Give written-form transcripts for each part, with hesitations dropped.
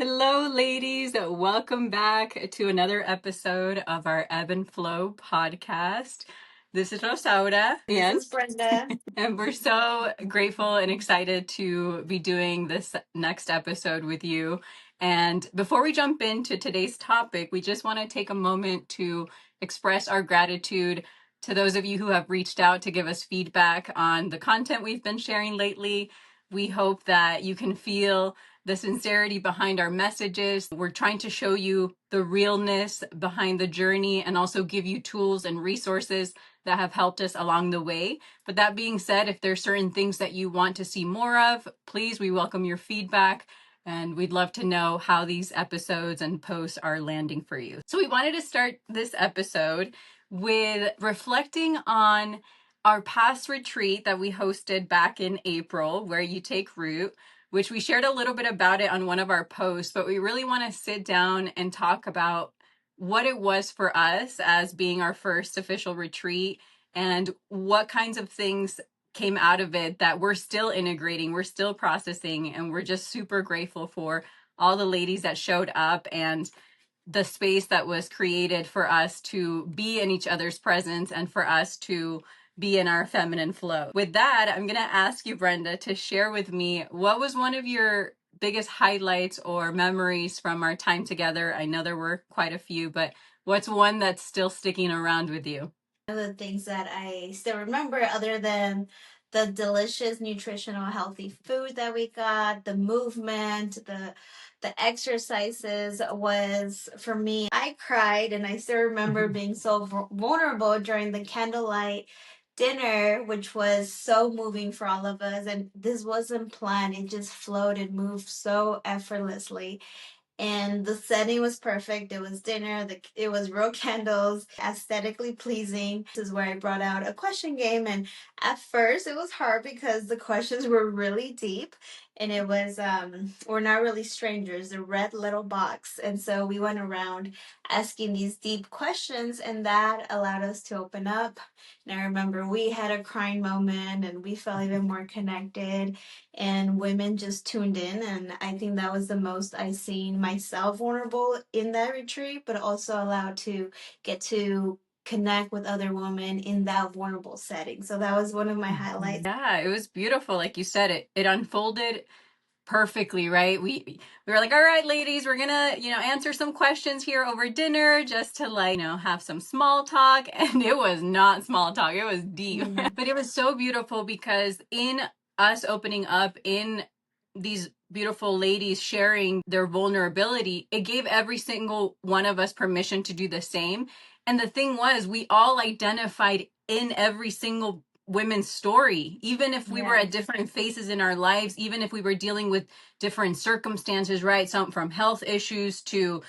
Hello, ladies. Welcome back to another episode of our Ebb and Flow podcast. This is Rosaura, This is Brenda. and we're so grateful and excited to be doing this next episode with you. And before we jump into today's topic, we just want to take a moment to express our gratitude to those of you who have reached out to give us feedback on the content we've been sharing lately. We hope that you can feel the sincerity behind our messages. We're trying to show you the realness behind the journey and also give you tools and resources that have helped us along the way. But that being said, if there's certain things that you want to see more of, please, we welcome your feedback. And we'd love to know how these episodes and posts are landing for you. So we wanted to start this episode with reflecting on our past retreat that we hosted back in April, where you take root, which we shared a little bit about it on one of our posts, but we really want to sit down and talk about what it was for us as being our first official retreat and what kinds of things came out of it that we're still integrating, we're still processing, and we're just super grateful for all the ladies that showed up and the space that was created for us to be in each other's presence and for us to be in our feminine flow. With that, I'm going to ask you, Brenda, to share with me what was one of your biggest highlights or memories from our time together. I know there were quite a few, but what's one that's still sticking around with you? One of the things that I still remember, other than the delicious, nutritional, healthy food that we got, the movement, the exercises, was for me. I cried, and I still remember being so vulnerable during the candlelight dinner, which was so moving for all of us. And this wasn't planned; it just flowed and moved so effortlessly, and the setting was perfect. It was dinner, it was real candles, aesthetically pleasing. This is where I brought out a question game, and at first it was hard because the questions were really deep, and it was we're not really strangers, the red little box. And so we went around asking these deep questions, and that allowed us to open up. And I remember we had a crying moment, and we felt even more connected, and women just tuned in. And I think that was the most I seen myself vulnerable in that retreat, but also allowed to get to connect with other women in that vulnerable setting. So that was one of my highlights. Yeah, it was beautiful. Like you said, it unfolded perfectly, right? We were like, all right, ladies, we're gonna, answer some questions here over dinner just to have some small talk. And it was not small talk, it was deep. But it was so beautiful because in us opening up, in these beautiful ladies sharing their vulnerability, it gave every single one of us permission to do the same. And the thing was, we all identified in every single women's story, even if we were at different phases in our lives, even if we were dealing with different circumstances, right? Some from health issues to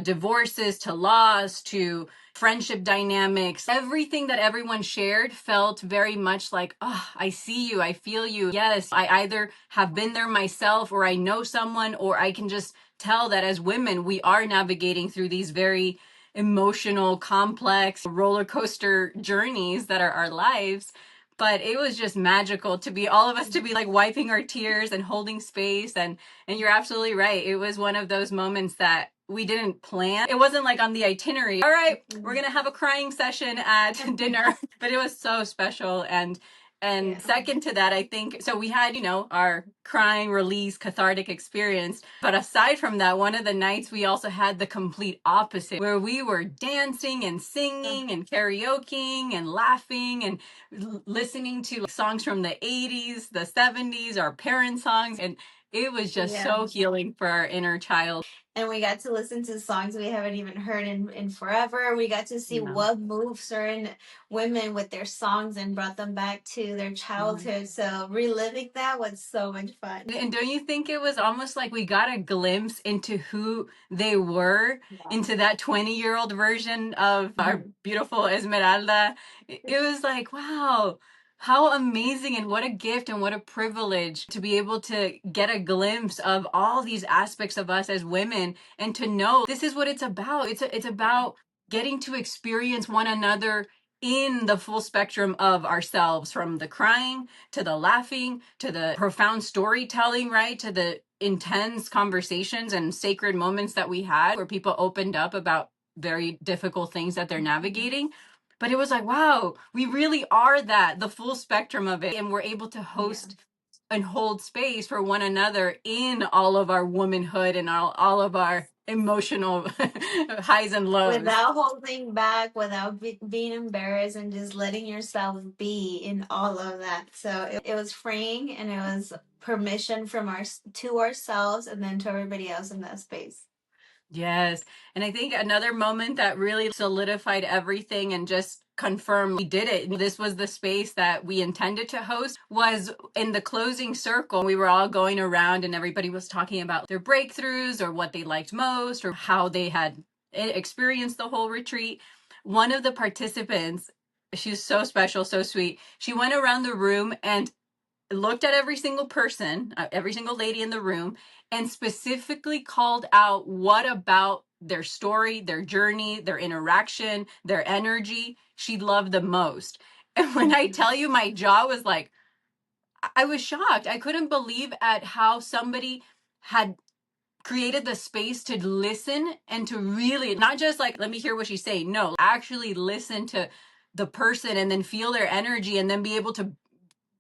divorces to loss to friendship dynamics. Everything that everyone shared felt very much like, oh, I see you, I feel you. Yes, I either have been there myself, or I know someone, or I can just tell that as women, we are navigating through these very emotional, complex roller coaster journeys that are our lives. But it was just magical to be all of us to be like wiping our tears and holding space. And you're absolutely right. It was one of those moments that we didn't plan. It wasn't like on the itinerary. All right, we're going to have a crying session at dinner. But it was so special. And second to that, I think, so we had, our crying, release, cathartic experience. But aside from that, one of the nights we also had the complete opposite, where we were dancing and singing and karaokeing and laughing and listening to songs from the 80s, the 70s, our parents' songs. And it was just so healing for our inner child. And we got to listen to songs we haven't even heard in forever. We got to see what moved certain women with their songs and brought them back to their childhood. So reliving that was so much fun. And don't you think it was almost like we got a glimpse into who they were, into that 20-year-old version of our beautiful Esmeralda? It was like, wow, how amazing, and what a gift and what a privilege to be able to get a glimpse of all these aspects of us as women, and to know this is what it's about. It's about getting to experience one another in the full spectrum of ourselves, from the crying to the laughing to the profound storytelling, right, to the intense conversations and sacred moments that we had where people opened up about very difficult things that they're navigating. But it was like, wow, we really are that, the full spectrum of it. And we're able to host and hold space for one another in all of our womanhood and all of our emotional highs and lows. Without holding back, without being embarrassed, and just letting yourself be in all of that. So it was freeing, and it was permission from to ourselves and then to everybody else in that space. Yes. And I think another moment that really solidified everything and just confirmed we did it. This was the space that we intended to host, was in the closing circle. We were all going around and everybody was talking about their breakthroughs or what they liked most or how they had experienced the whole retreat. One of the participants, she's so special, so sweet. She went around the room and looked at every single person, every single lady in the room, and specifically called out what about their story, their journey, their interaction, their energy she loved the most. And when I tell you, my jaw was like, I was shocked. I couldn't believe at how somebody had created the space to listen and to really not just like, let me hear what she's saying. No, actually listen to the person and then feel their energy and then be able to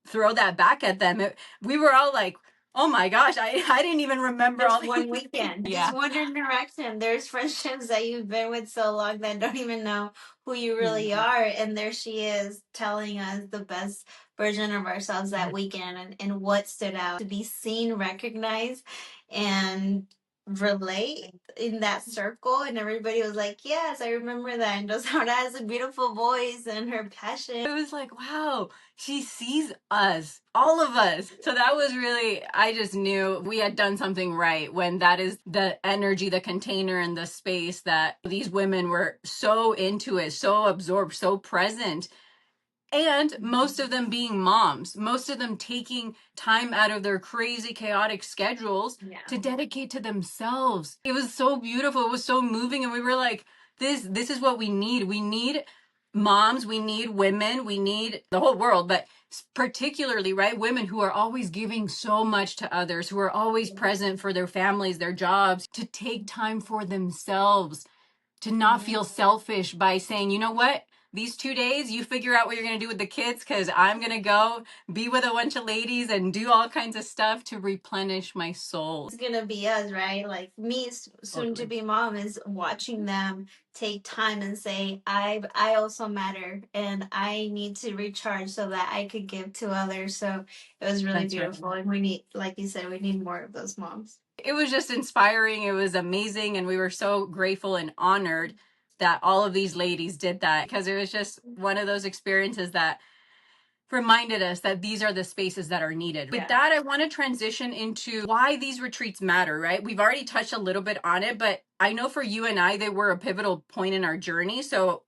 throw that back at them. We were all like, oh my gosh, I didn't even remember Just all one weekend, yeah. just one interaction. There's friendships that you've been with so long that don't even know who you really are. And there she is telling us the best version of ourselves that weekend, and what stood out to be seen, recognized, and relate in that circle. And everybody was like, yes, I remember that. And Josara has a beautiful voice and her passion. It was like, wow, she sees us, all of us. So that was really, I just knew we had done something right when that is the energy, the container, and the space that these women were so into it, so absorbed, so present. And most of them being moms, most of them taking time out of their crazy, chaotic schedules to dedicate to themselves. It was so beautiful. It was so moving. And we were like, this is what we need. We need moms, we need women, we need the whole world, but particularly, right, women who are always giving so much to others, who are always present for their families, their jobs, to take time for themselves, to not feel selfish by saying, you know what? These 2 days, you figure out what you're going to do with the kids because I'm going to go be with a bunch of ladies and do all kinds of stuff to replenish my soul. It's going to be us, right? Like me, soon to be mom, is watching them take time and say, I also matter and I need to recharge so that I could give to others. So it was really beautiful. Right. And we need, like you said, we need more of those moms. It was just inspiring. It was amazing. And we were so grateful and honored that all of these ladies did that because it was just one of those experiences that reminded us that these are the spaces that are needed. With that, I want to transition into why these retreats matter, right? We've already touched a little bit on it, but I know for you and I, they were a pivotal point in our journey. So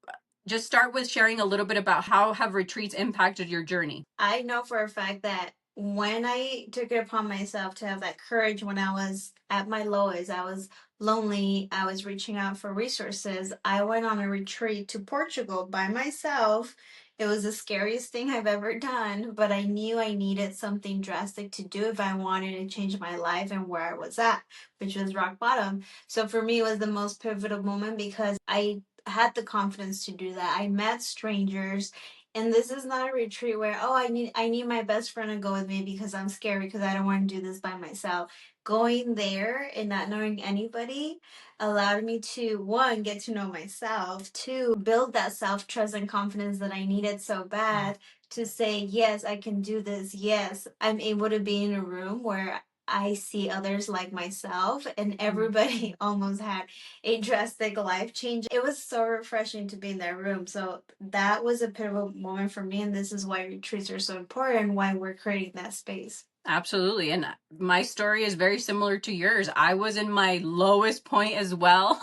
just start with sharing a little bit about how have retreats impacted your journey. I know for a fact that when I took it upon myself to have that courage when I was at my lowest, I was lonely, I was reaching out for resources. I went on a retreat to Portugal by myself. It was the scariest thing I've ever done, but I knew I needed something drastic to do if I wanted to change my life and where I was at, which was rock bottom. So for me, it was the most pivotal moment because I had the confidence to do that. I met strangers, and this is not a retreat where, oh, I need my best friend to go with me because I'm scared because I don't want to do this by myself. Going there and not knowing anybody allowed me to, one, get to know myself, two, build that self-trust and confidence that I needed so bad to say, yes, I can do this. Yes, I'm able to be in a room where I see others like myself, and everybody almost had a drastic life change. It was so refreshing to be in that room. So that was a pivotal moment for me, and this is why retreats are so important and why we're creating that space. Absolutely. And my story is very similar to yours. I was in my lowest point as well,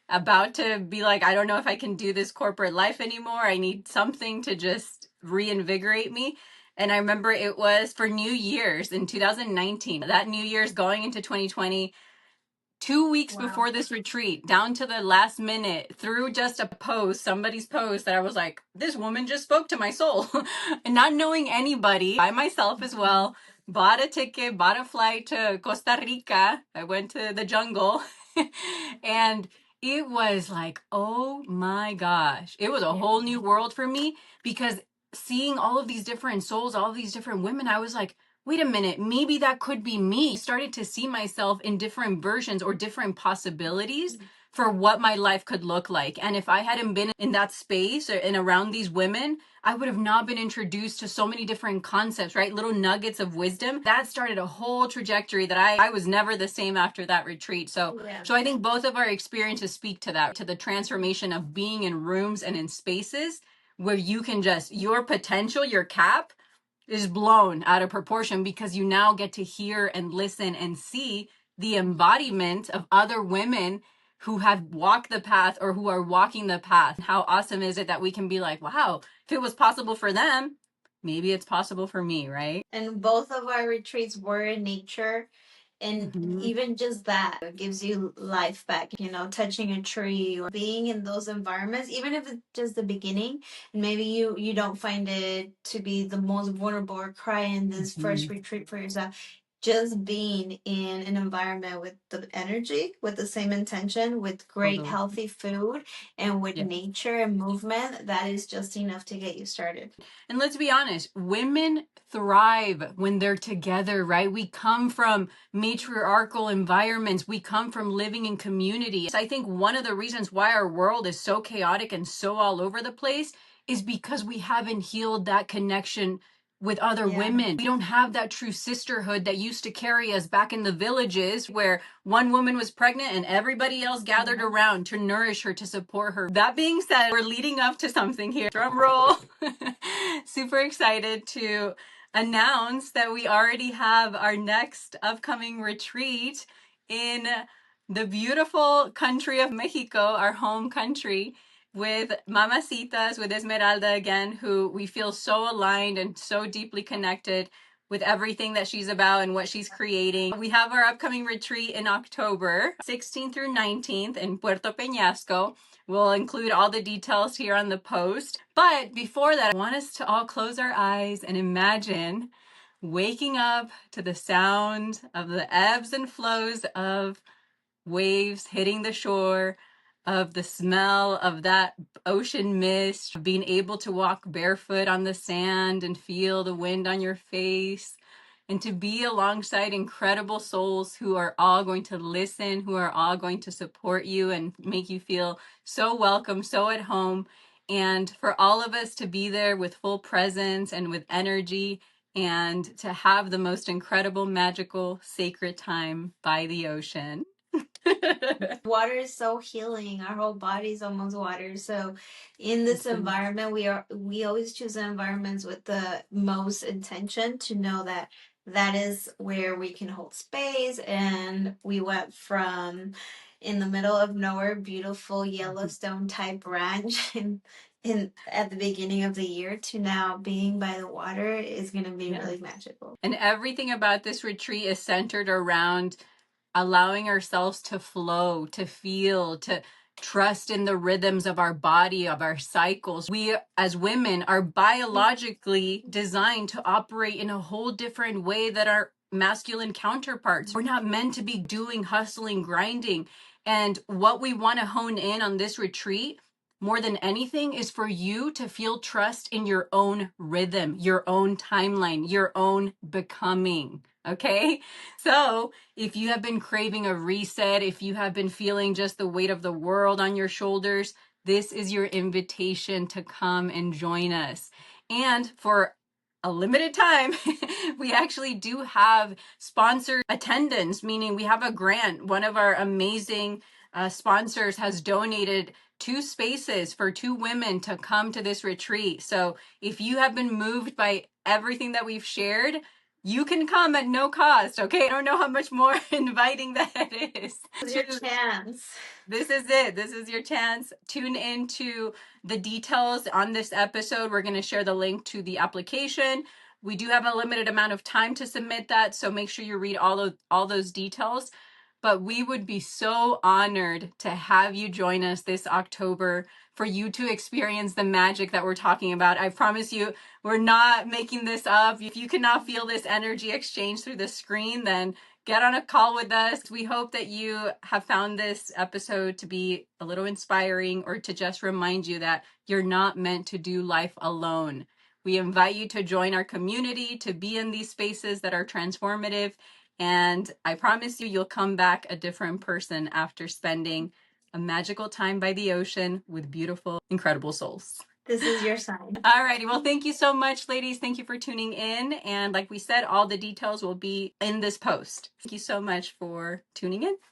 about to be like, I don't know if I can do this corporate life anymore. I need something to just reinvigorate me. And I remember it was for New Year's in 2019. That New Year's going into 2020, 2 weeks before this retreat, down to the last minute, through just a post, somebody's post, that I was like, this woman just spoke to my soul. And not knowing anybody, by myself as well, bought a ticket, bought a flight to Costa Rica. I went to the jungle and it was like, oh my gosh. It was a Yeah. whole new world for me because seeing all of these different souls, all of these different women, I was like, wait a minute, maybe that could be me. I started to see myself in different versions or different possibilities for what my life could look like. And if I hadn't been in that space and around these women, I would have not been introduced to so many different concepts, right? Little nuggets of wisdom. That started a whole trajectory that I was never the same after that retreat. So Yeah. so I think both of our experiences speak to that, to the transformation of being in rooms and in spaces where you can just, your potential, your cap is blown out of proportion because you now get to hear and listen and see the embodiment of other women who have walked the path or who are walking the path. How awesome is it that we can be like, wow, if it was possible for them, maybe it's possible for me, right? And both of our retreats were in nature. And Mhm. even just that gives you life back, touching a tree or being in those environments, even if it's just the beginning, and maybe you don't find it to be the most vulnerable or cry in this first Mhm. retreat for yourself. Just being in an environment with the energy, with the same intention, with great Totally. healthy food, and with Yeah. nature and movement, that is just enough to get you started. And let's be honest, women thrive when they're together, right? We come from matriarchal environments. We come from living in community. I think one of the reasons why our world is so chaotic and so all over the place is because we haven't healed that connection with other Yeah. women. We don't have that true sisterhood that used to carry us back in the villages where one woman was pregnant and everybody else gathered around to nourish her, to support her. That being said, we're leading up to something here. Drum roll. Super excited to announce that we already have our next upcoming retreat in the beautiful country of Mexico, our home country, with Mamacitas, with Esmeralda again, who we feel so aligned and so deeply connected with everything that she's about and what she's creating. We have our upcoming retreat in October 16th through 19th in Puerto Peñasco. We'll include all the details here on the post. But before that, I want us to all close our eyes and imagine waking up to the sound of the ebbs and flows of waves hitting the shore, of the smell of that ocean mist, being able to walk barefoot on the sand and feel the wind on your face, and to be alongside incredible souls who are all going to listen, who are all going to support you and make you feel so welcome, so at home. And for all of us to be there with full presence and with energy and to have the most incredible, magical, sacred time by the ocean. Water is so healing. Our whole body is almost water. So in this environment, we always choose environments with the most intention to know that that is where we can hold space. And we went from in the middle of nowhere, beautiful Yellowstone type ranch in at the beginning of the year to now being by the water is going to be really magical. And everything about this retreat is centered around allowing ourselves to flow, to feel, to trust in the rhythms of our body, of our cycles. We, as women, are biologically designed to operate in a whole different way that our masculine counterparts. We're not meant to be doing, hustling, grinding. And what we want to hone in on this retreat more than anything is for you to feel trust in your own rhythm, your own timeline, your own becoming. Okay. So if you have been craving a reset, if you have been feeling just the weight of the world on your shoulders, this is your invitation to come and join us. And for a limited time, we actually do have sponsored attendance, meaning we have a grant. One of our amazing sponsors has donated 2 spaces for 2 women to come to this retreat. So if you have been moved by everything that we've shared, you can come at no cost, okay? I don't know how much more inviting that is. It's your chance. This is it. This is your chance. Tune into the details on this episode. We're going to share the link to the application. We do have a limited amount of time to submit that, so make sure you read all those details. but we would be so honored to have you join us this October for you to experience the magic that we're talking about. I promise you, we're not making this up. If you cannot feel this energy exchange through the screen, then get on a call with us. We hope that you have found this episode to be a little inspiring, or to just remind you that you're not meant to do life alone. We invite you to join our community, to be in these spaces that are transformative. And I promise you, you'll come back a different person after spending a magical time by the ocean with beautiful, incredible souls. This is your sign. All righty. Well, thank you so much, ladies. Thank you for tuning in. And like we said, all the details will be in this post. Thank you so much for tuning in.